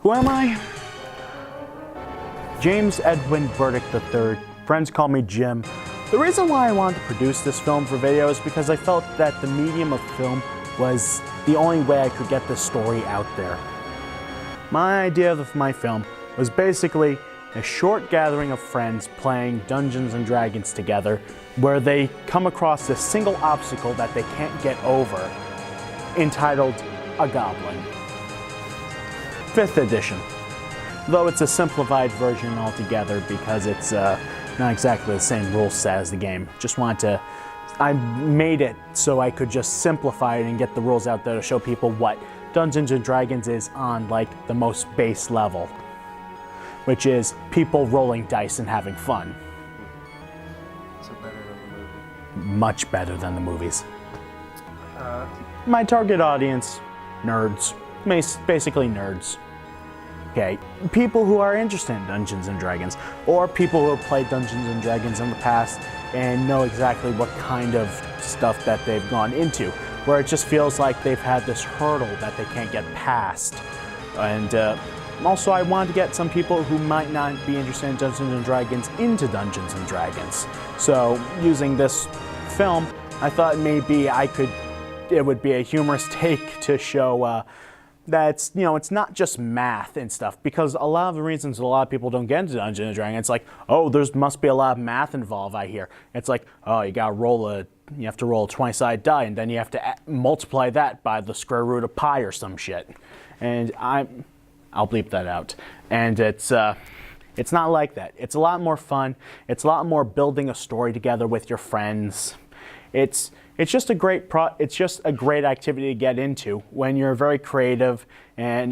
Who am I? James Edwin Burdick III. Friends call me Jim. The reason why I wanted to produce this film for video is because I felt that the medium of film was the only way I could get this story out there. My idea of my film was basically a short gathering of friends playing Dungeons and Dragons together, where they come across this single obstacle that they can't get over, entitled A Goblin. 5th edition. Though it's a simplified version altogether because it's not exactly the same rule set as the game. Just wanted to, I made it so I could just simplify it and get the rules out there to show people what Dungeons and Dragons is on like the most base level, which is people rolling dice and having fun. So better than the movie. Much better than the movies. My target audience, nerds. Basically nerds. Okay, people who are interested in Dungeons and Dragons, or people who have played Dungeons and Dragons in the past and know exactly what kind of stuff that they've gone into, where it just feels like they've had this hurdle that they can't get past. And also I wanted to get some people who might not be interested in Dungeons and Dragons into Dungeons and Dragons. So using this film, I thought maybe it would be a humorous take to show that it's not just math and stuff, because a lot of the reasons a lot of people don't get into Dungeons and Dragons, it's like, oh, there must be a lot of math involved, I hear. It's like, oh, you have to roll a 20-sided die, and then you have to multiply that by the square root of pi or some shit. And I'll bleep that out. And it's not like that. It's a lot more fun. It's a lot more building a story together with your friends. It's just a great activity to get into when you're very creative,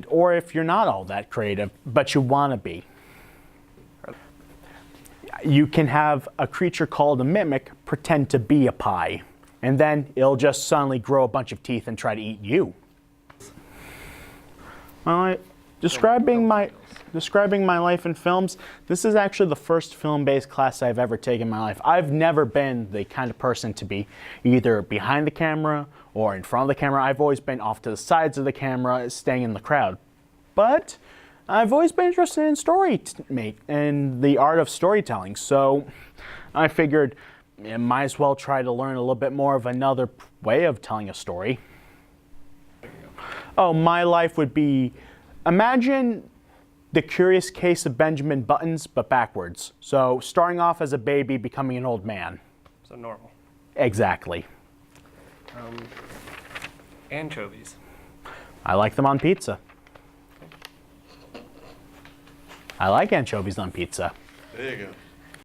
or if you're not all that creative but you want to be. You can have a creature called a mimic pretend to be a pie, and then it'll just suddenly grow a bunch of teeth and try to eat you. Describing my life in films, this is actually the first film-based class I've ever taken in my life. I've never been the kind of person to be either behind the camera or in front of the camera. I've always been off to the sides of the camera, staying in the crowd. But I've always been interested in and the art of storytelling, so I figured I might as well try to learn a little bit more of another way of telling a story. Oh, my life would be, imagine The Curious Case of Benjamin Buttons, but backwards. So starting off as a baby, becoming an old man. So normal. Exactly. Anchovies. I like them on pizza. I like anchovies on pizza. There you go.